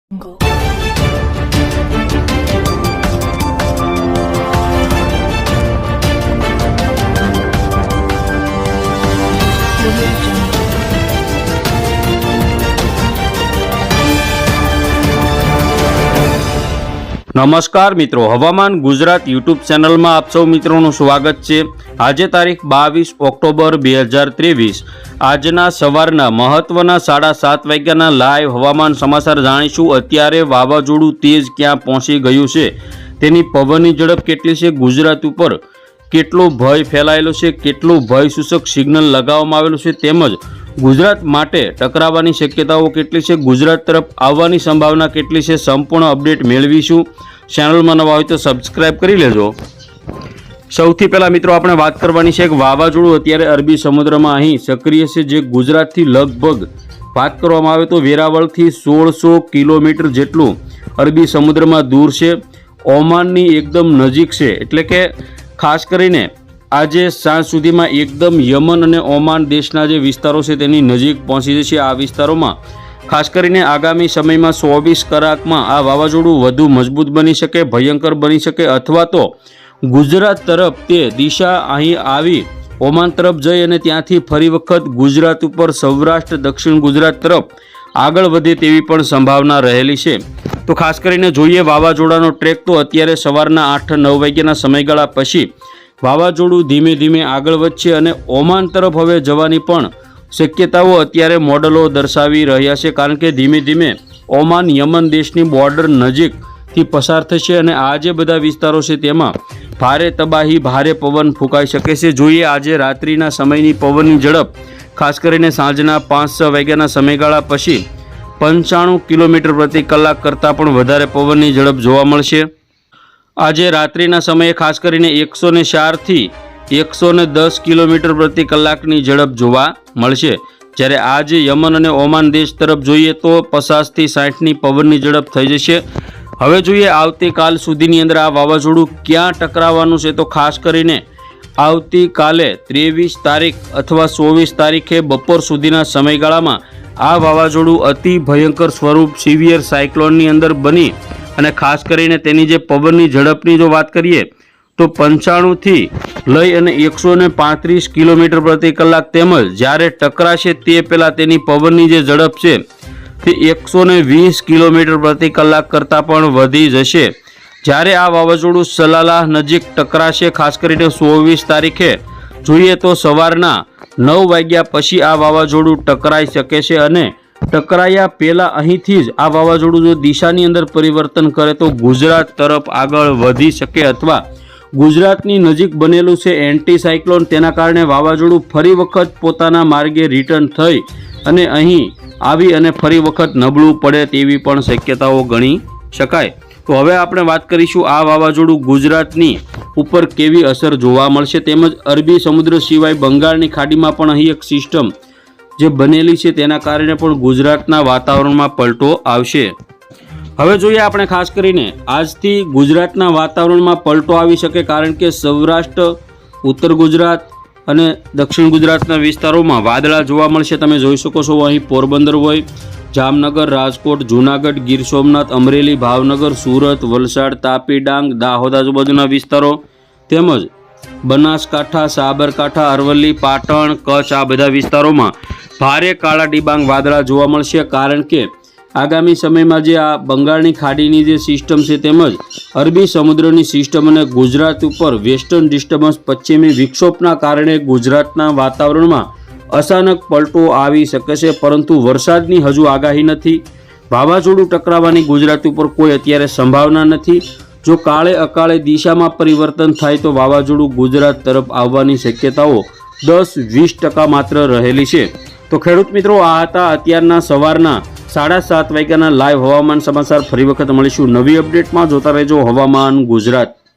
નમસ્કાર મિત્રો, હવામાન ગુજરાત યુટ્યુબ ચેનલમાં આપ સૌ મિત્રોનું સ્વાગત છે। આજે તારીખ 22 ઓક્ટોબર 2023 આજના સવારના મહત્વના 7:30 વાગ્યાના લાઈવ હવામાન સમાચાર જાણીશું। અત્યારે વાવાઝોડું તેજ ક્યાં પહોંચી ગયું છે, તેની પવનની ઝડપ કેટલી છે, ગુજરાત ઉપર કેટલો ભય ફેલાયેલો છે, કેટલું ભય સૂચક સિગ્નલ લગાવવામાં આવેલું છે, તેમજ ગુજરાત માટે ટકરાવવાની શક્યતાઓ કેટલી છે, ગુજરાત તરફ આવવાની સંભાવના કેટલી છે, સંપૂર્ણ અપડેટ મેળવીશું। ચેનલમાં નવા હોય તો સબસ્ક્રાઇબ કરી લેજો। સૌથી પહેલા મિત્રો આપણે વાત કરવાની છે કે વાવાઝોડું અત્યારે અરબી સમુદ્રમાં અહીં સક્રિય છે, જે ગુજરાતથી લગભગ વાત કરવામાં આવે તો વેરાવળથી 1600 કિલોમીટર જેટલું અરબી સમુદ્રમાં દૂર છે, ઓમાનની એકદમ નજીક છે, એટલે કે ખાસ કરીને આજે સાંજ સુધીમાં એકદમ યમન અને ઓમાન દેશના જે વિસ્તારો છે તેની નજીક પહોંચી જશે। આ વિસ્તારોમાં ખાસ કરીને આગામી સમયમાં 24 કલાકમાં આ વાવાઝોડું વધુ મજબૂત બની શકે, ભયંકર બની શકે, અથવા તો ગુજરાત તરફ તે દિશા અહીં આવી ઓમાન તરફ જઈ અને ત્યાંથી ફરી વખત ગુજરાત ઉપર સૌરાષ્ટ્ર દક્ષિણ ગુજરાત તરફ આગળ વધે તેવી પણ સંભાવના રહેલી છે। તો ખાસ કરીને જોઈએ વાવાઝોડાનો ટ્રેક તો અત્યારે સવારના 8-9 વાગ્યાના સમયગાળા પછી વાવાઝોડું ધીમે ધીમે આગળ વધશે અને ઓમાન તરફ હવે જવાની પણ શક્યતાઓ અત્યારે મોડલો દર્શાવી રહ્યા છે, કારણ કે ધીમે ધીમે ઓમાન યમન દેશની બોર્ડર નજીકથી પસાર થશે અને આ જે બધા વિસ્તારો છે તેમાં ભારે તબાહી, ભારે પવન ફૂંકાઈ શકે છે। જોઈએ આજે રાત્રિના સમયની પવનની ઝડપ ખાસ કરીને સાંજના 5-6 વાગ્યાના સમયગાળા પછી 95 કિલોમીટર પ્રતિ કલાક કરતાં પણ વધારે પવનની ઝડપ જોવા મળશે। આજે રાત્રિના સમયે ખાસ કરીને 104 થી 110 કિલોમીટર પ્રતિ કલાકની ઝડપ જોવા મળશે, જ્યારે આજે યમન અને ઓમાન દેશ તરફ જોઈએ તો 50 થી 60ની પવનની ઝડપ થઈ જશે। હવે જોઈએ આવતીકાલ સુધીની અંદર આ વાવાઝોડું ક્યાં ટકરાવવાનું છે, તો ખાસ કરીને આવતીકાલે 23 તારીખ અથવા 24 તારીખે બપોર સુધીના સમયગાળામાં આ વાવાઝોડું અતિ ભયંકર સ્વરૂપ સિવિયર સાયક્લોનની અંદર બની અને ખાસ કરીને તેની જે પવનની ઝડપની જો વાત કરીએ તો 95 થી લઈ અને 135 કિલોમીટર પ્રતિ કલાક, તેમજ જ્યારે ટકરાશે તે પહેલાં તેની પવનની જે ઝડપ છે તે 120 કિલોમીટર પ્રતિ કલાક કરતાં પણ વધી જશે। જ્યારે આ વાવાઝોડું સલાલાહ નજીક ટકરાશે, ખાસ કરીને 24 તારીખે જોઈએ તો સવારના 9 વાગ્યા પછી આ વાવાઝોડું ટકરાઈ શકે છે અને ટકરાયા પહેલાં અહીંથી જ આ વાવાઝોડું જો દિશાની અંદર પરિવર્તન કરે તો ગુજરાત તરફ આગળ વધી શકે, અથવા ગુજરાતની નજીક બનેલું છે એન્ટી સાયક્લોન, તેના કારણે વાવાઝોડું ફરી વખત પોતાના માર્ગે રિટર્ન થઈ અને અહીં આવી અને ફરી વખત નબળું પડે તેવી પણ શક્યતાઓ ગણી શકાય। તો હવે આપણે વાત કરીશું આ વાવાઝોડું ગુજરાતની ઉપર કેવી અસર જોવા મળશે, તેમજ અરબી સમુદ્ર સિવાય બંગાળની ખાડીમાં પણ અહીં એક સિસ્ટમ જે બનેલી છે તેના કારણે પણ ગુજરાતના વાતાવરણમાં પલટો આવશે। હવે જોઈએ આપણે ખાસ કરીને આજથી ગુજરાતના વાતાવરણમાં પલટો આવી શકે, કારણ કે સૌરાષ્ટ્ર, ઉત્તર ગુજરાત અને દક્ષિણ ગુજરાતના વિસ્તારોમાં વાદળા જોવા મળશે। તમે જોઈ શકો છો અહીં પોરબંદર હોય, જામનગર, રાજકોટ, જૂનાગઢ, ગીર સોમનાથ, અમરેલી, ભાવનગર, સુરત, વલસાડ, તાપી, ડાંગ, દાહોદ આજુબાજુના વિસ્તારો, તેમજ બનાસકાંઠા, સાબરકાંઠા, અરવલ્લી, પાટણ, કચ્છ આ બધા વિસ્તારોમાં ભારે કાળા ડિબાંગ વાદળા જોવા મળશે, કારણ કે આગામી સમયમાં જે આ બંગાળની ખાડીની જે સિસ્ટમ છે તેમજ અરબી સમુદ્રની સિસ્ટમ અને ગુજરાત ઉપર વેસ્ટર્ન ડિસ્ટર્બન્સ પશ્ચિમી વિક્ષોભના કારણે ગુજરાતના વાતાવરણમાં અચાનક પલટો આવી શકે છે, પરંતુ વરસાદની હજુ આગાહી નથી। વાવાઝોડું ટકરાવવાની ગુજરાત ઉપર કોઈ અત્યારે સંભાવના નથી। જો કાળે અકાળે દિશામાં પરિવર્તન થાય તો વાવાઝોડું ગુજરાત તરફ આવવાની શક્યતાઓ 10-20% માત્ર રહેલી છે। તો ખેડૂત મિત્રો, આ હતા અત્યારના સવારના 7:30 વાગ્યાના લાઈવ હવામાન સમાચાર। ફરી વખત મળીશું નવી અપડેટમાં। જોતા રહેજો હવામાન ગુજરાત।